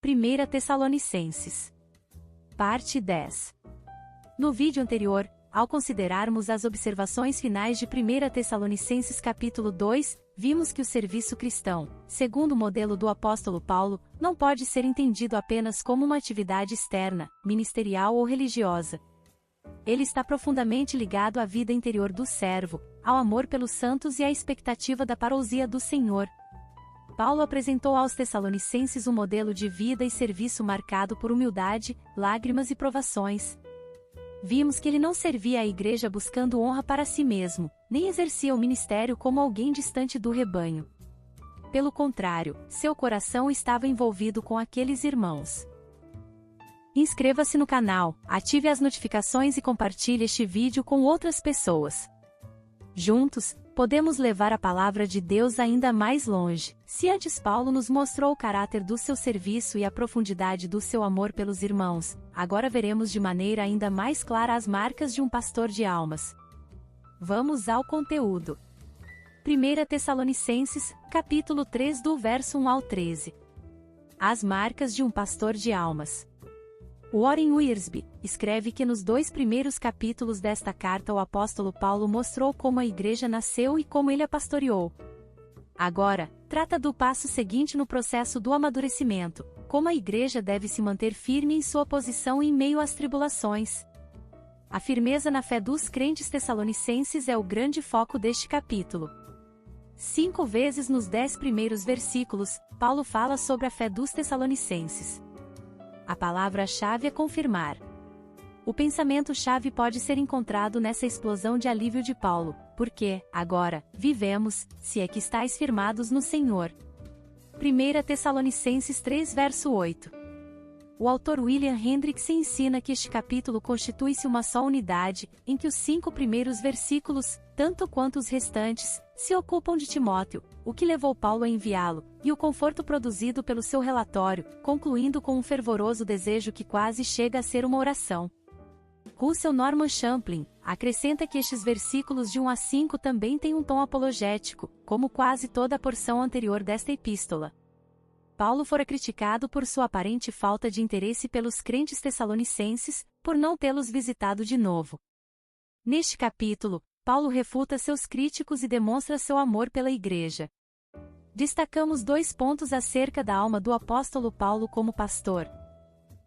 1 Tessalonicenses. Parte 10. No vídeo anterior, ao considerarmos as observações finais de 1 Tessalonicenses capítulo 2, vimos que o serviço cristão, segundo o modelo do apóstolo Paulo, não pode ser entendido apenas como uma atividade externa, ministerial ou religiosa. Ele está profundamente ligado à vida interior do servo, ao amor pelos santos e à expectativa da parousia do Senhor. Paulo apresentou aos Tessalonicenses um modelo de vida e serviço marcado por humildade, lágrimas e provações. Vimos que ele não servia à igreja buscando honra para si mesmo, nem exercia o ministério como alguém distante do rebanho. Pelo contrário, seu coração estava envolvido com aqueles irmãos. Inscreva-se no canal, ative as notificações e compartilhe este vídeo com outras pessoas. Juntos, podemos levar a palavra de Deus ainda mais longe. Se antes Paulo nos mostrou o caráter do seu serviço e a profundidade do seu amor pelos irmãos, agora veremos de maneira ainda mais clara as marcas de um pastor de almas. Vamos ao conteúdo. 1 Tessalonicenses, capítulo 3 do verso 1 ao 13. As marcas de um pastor de almas. Warren Wiersbe escreve que nos 2 primeiros capítulos desta carta o apóstolo Paulo mostrou como a igreja nasceu e como ele a pastoreou. Agora, trata do passo seguinte no processo do amadurecimento, como a igreja deve se manter firme em sua posição em meio às tribulações. A firmeza na fé dos crentes tessalonicenses é o grande foco deste capítulo. 5 vezes nos 10 primeiros versículos, Paulo fala sobre a fé dos tessalonicenses. A palavra-chave é confirmar. O pensamento-chave pode ser encontrado nessa explosão de alívio de Paulo, porque, agora, vivemos, se é que estáis firmados no Senhor. 1 Tessalonicenses 3 verso 8. O autor William Hendriksen ensina que este capítulo constitui-se uma só unidade, em que os 5 primeiros versículos, tanto quanto os restantes, se ocupam de Timóteo, o que levou Paulo a enviá-lo, e o conforto produzido pelo seu relatório, concluindo com um fervoroso desejo que quase chega a ser uma oração. Russell Norman Champlin acrescenta que estes versículos de 1 a 5 também têm um tom apologético, como quase toda a porção anterior desta epístola. Paulo fora criticado por sua aparente falta de interesse pelos crentes tessalonicenses, por não tê-los visitado de novo. Neste capítulo, Paulo refuta seus críticos e demonstra seu amor pela igreja. Destacamos 2 pontos acerca da alma do apóstolo Paulo como pastor.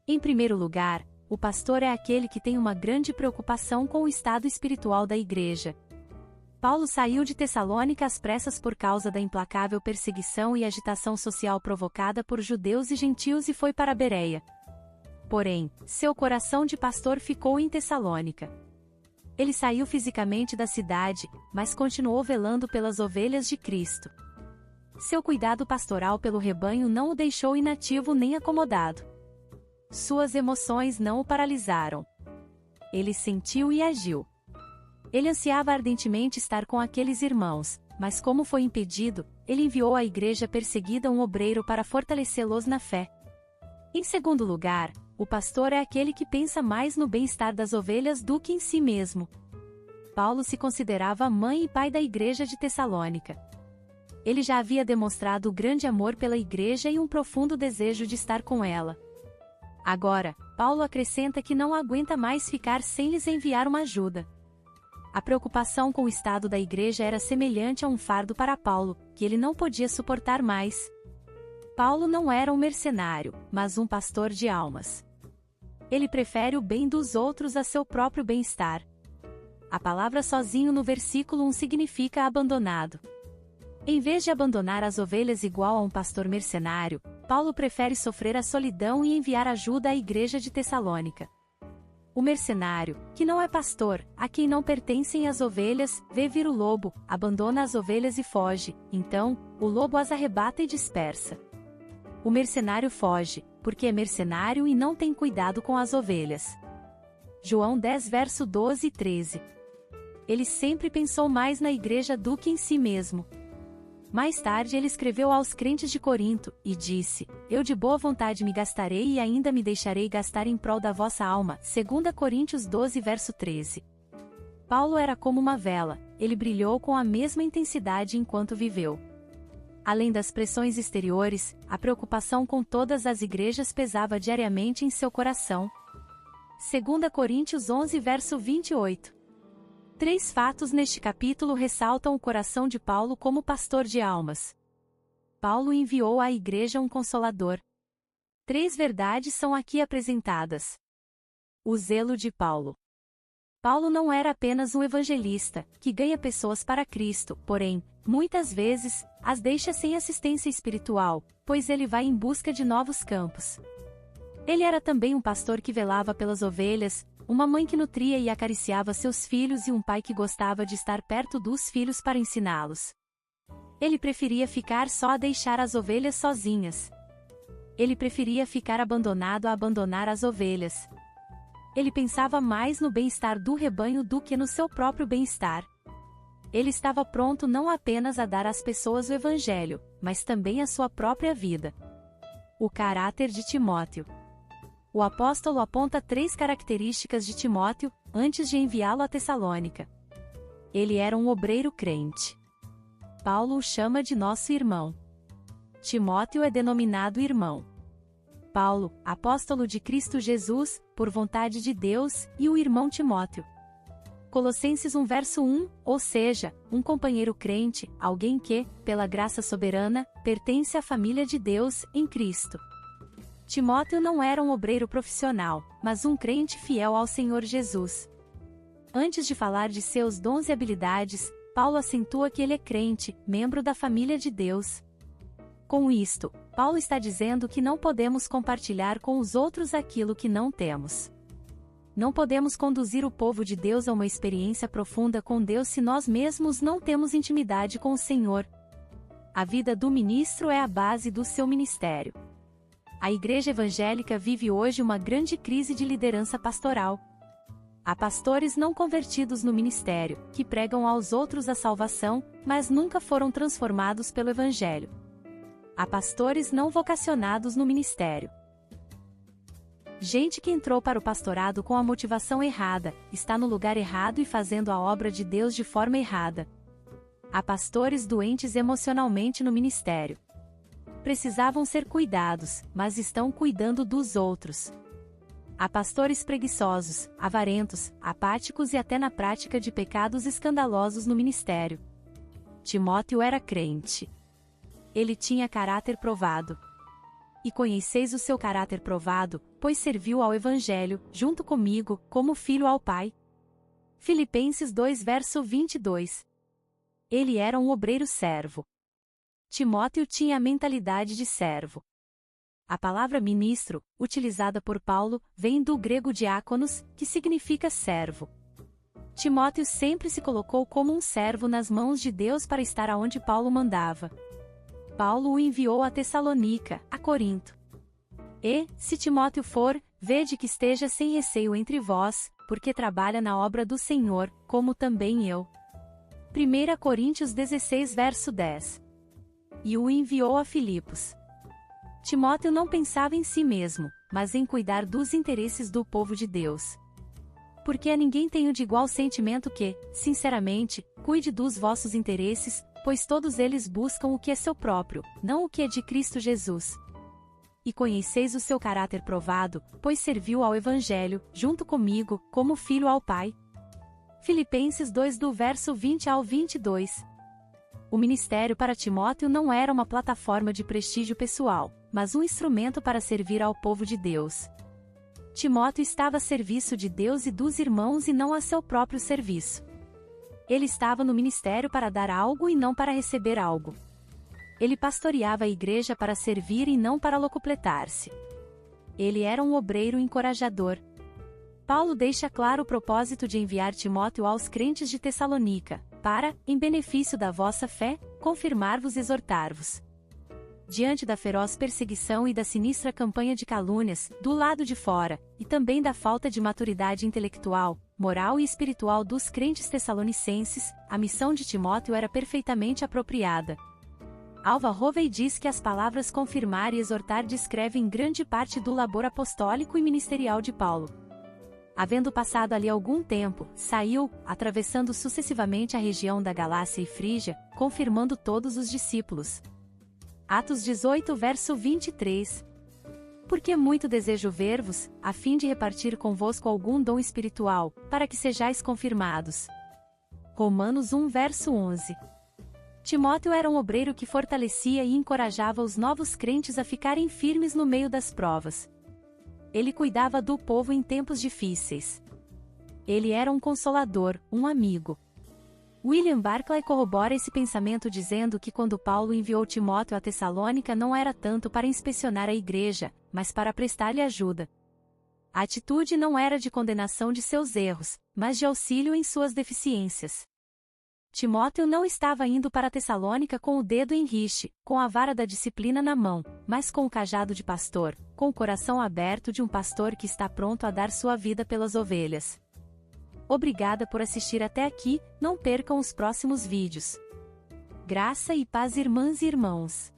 Em primeiro lugar, o pastor é aquele que tem uma grande preocupação com o estado espiritual da igreja. Paulo saiu de Tessalônica às pressas por causa da implacável perseguição e agitação social provocada por judeus e gentios e foi para Bereia. Porém, seu coração de pastor ficou em Tessalônica. Ele saiu fisicamente da cidade, mas continuou velando pelas ovelhas de Cristo. Seu cuidado pastoral pelo rebanho não o deixou inativo nem acomodado. Suas emoções não o paralisaram. Ele sentiu e agiu. Ele ansiava ardentemente estar com aqueles irmãos, mas como foi impedido, ele enviou à igreja perseguida um obreiro para fortalecê-los na fé. Em segundo lugar, o pastor é aquele que pensa mais no bem-estar das ovelhas do que em si mesmo. Paulo se considerava mãe e pai da igreja de Tessalônica. Ele já havia demonstrado grande amor pela igreja e um profundo desejo de estar com ela. Agora, Paulo acrescenta que não aguenta mais ficar sem lhes enviar uma ajuda. A preocupação com o estado da igreja era semelhante a um fardo para Paulo, que ele não podia suportar mais. Paulo não era um mercenário, mas um pastor de almas. Ele prefere o bem dos outros a seu próprio bem-estar. A palavra sozinho no versículo 1 significa abandonado. Em vez de abandonar as ovelhas igual a um pastor mercenário, Paulo prefere sofrer a solidão e enviar ajuda à igreja de Tessalônica. O mercenário, que não é pastor, a quem não pertencem as ovelhas, vê vir o lobo, abandona as ovelhas e foge, então, o lobo as arrebata e dispersa. O mercenário foge, porque é mercenário e não tem cuidado com as ovelhas. João 10 verso 12 e 13. Ele sempre pensou mais na igreja do que em si mesmo. Mais tarde ele escreveu aos crentes de Corinto, e disse: Eu de boa vontade me gastarei e ainda me deixarei gastar em prol da vossa alma. 2 Coríntios 12 verso 13. Paulo era como uma vela, ele brilhou com a mesma intensidade enquanto viveu. Além das pressões exteriores, a preocupação com todas as igrejas pesava diariamente em seu coração. 2 Coríntios 11 verso 28. 3 fatos neste capítulo ressaltam o coração de Paulo como pastor de almas. Paulo enviou à igreja um consolador. 3 verdades são aqui apresentadas. O zelo de Paulo. Paulo não era apenas um evangelista, que ganha pessoas para Cristo, porém, muitas vezes, as deixa sem assistência espiritual, pois ele vai em busca de novos campos. Ele era também um pastor que velava pelas ovelhas, uma mãe que nutria e acariciava seus filhos e um pai que gostava de estar perto dos filhos para ensiná-los. Ele preferia ficar só a deixar as ovelhas sozinhas. Ele preferia ficar abandonado a abandonar as ovelhas. Ele pensava mais no bem-estar do rebanho do que no seu próprio bem-estar. Ele estava pronto não apenas a dar às pessoas o evangelho, mas também a sua própria vida. O caráter de Timóteo. O apóstolo aponta 3 características de Timóteo, antes de enviá-lo a Tessalônica. Ele era um obreiro crente. Paulo o chama de nosso irmão. Timóteo é denominado irmão. Paulo, apóstolo de Cristo Jesus, por vontade de Deus, e o irmão Timóteo. Colossenses 1 verso 1, ou seja, um companheiro crente, alguém que, pela graça soberana, pertence à família de Deus, em Cristo. Timóteo não era um obreiro profissional, mas um crente fiel ao Senhor Jesus. Antes de falar de seus dons e habilidades, Paulo acentua que ele é crente, membro da família de Deus. Com isto, Paulo está dizendo que não podemos compartilhar com os outros aquilo que não temos. Não podemos conduzir o povo de Deus a uma experiência profunda com Deus se nós mesmos não temos intimidade com o Senhor. A vida do ministro é a base do seu ministério. A igreja evangélica vive hoje uma grande crise de liderança pastoral. Há pastores não convertidos no ministério, que pregam aos outros a salvação, mas nunca foram transformados pelo evangelho. Há pastores não vocacionados no ministério. Gente que entrou para o pastorado com a motivação errada, está no lugar errado e fazendo a obra de Deus de forma errada. Há pastores doentes emocionalmente no ministério. Precisavam ser cuidados, mas estão cuidando dos outros. Há pastores preguiçosos, avarentos, apáticos e até na prática de pecados escandalosos no ministério. Timóteo era crente. Ele tinha caráter provado. E conheceis o seu caráter provado, pois serviu ao Evangelho, junto comigo, como filho ao Pai. Filipenses 2 verso 22. Ele era um obreiro servo. Timóteo tinha a mentalidade de servo. A palavra ministro, utilizada por Paulo, vem do grego diáconos, que significa servo. Timóteo sempre se colocou como um servo nas mãos de Deus para estar aonde Paulo mandava. Paulo o enviou a Tessalônica, a Corinto. E, se Timóteo for, vede que esteja sem receio entre vós, porque trabalha na obra do Senhor, como também eu. 1 Coríntios 16 verso 10. E o enviou a Filipos. Timóteo não pensava em si mesmo, mas em cuidar dos interesses do povo de Deus. Porque a ninguém tenho de igual sentimento que, sinceramente, cuide dos vossos interesses, pois todos eles buscam o que é seu próprio, não o que é de Cristo Jesus. E conheceis o seu caráter provado, pois serviu ao Evangelho, junto comigo, como filho ao Pai. Filipenses 2 do verso 20 ao 22. O ministério para Timóteo não era uma plataforma de prestígio pessoal, mas um instrumento para servir ao povo de Deus. Timóteo estava a serviço de Deus e dos irmãos e não a seu próprio serviço. Ele estava no ministério para dar algo e não para receber algo. Ele pastoreava a igreja para servir e não para locupletar-se. Ele era um obreiro encorajador. Paulo deixa claro o propósito de enviar Timóteo aos crentes de Tessalônica, para, em benefício da vossa fé, confirmar-vos e exortar-vos. Diante da feroz perseguição e da sinistra campanha de calúnias, do lado de fora, e também da falta de maturidade intelectual, moral e espiritual dos crentes tessalonicenses, a missão de Timóteo era perfeitamente apropriada. Alva Hovey diz que as palavras confirmar e exortar descrevem grande parte do labor apostólico e ministerial de Paulo. Havendo passado ali algum tempo, saiu, atravessando sucessivamente a região da Galácia e Frígia, confirmando todos os discípulos. Atos 18 verso 23. Porque muito desejo ver-vos, a fim de repartir convosco algum dom espiritual, para que sejais confirmados. Romanos 1 verso 11. Timóteo era um obreiro que fortalecia e encorajava os novos crentes a ficarem firmes no meio das provas. Ele cuidava do povo em tempos difíceis. Ele era um consolador, um amigo. William Barclay corrobora esse pensamento dizendo que quando Paulo enviou Timóteo a Tessalônica não era tanto para inspecionar a igreja, mas para prestar-lhe ajuda. A atitude não era de condenação de seus erros, mas de auxílio em suas deficiências. Timóteo não estava indo para Tessalônica com o dedo em rixe, com a vara da disciplina na mão, mas com o cajado de pastor, com o coração aberto de um pastor que está pronto a dar sua vida pelas ovelhas. Obrigada por assistir até aqui, não percam os próximos vídeos. Graça e paz, irmãs e irmãos.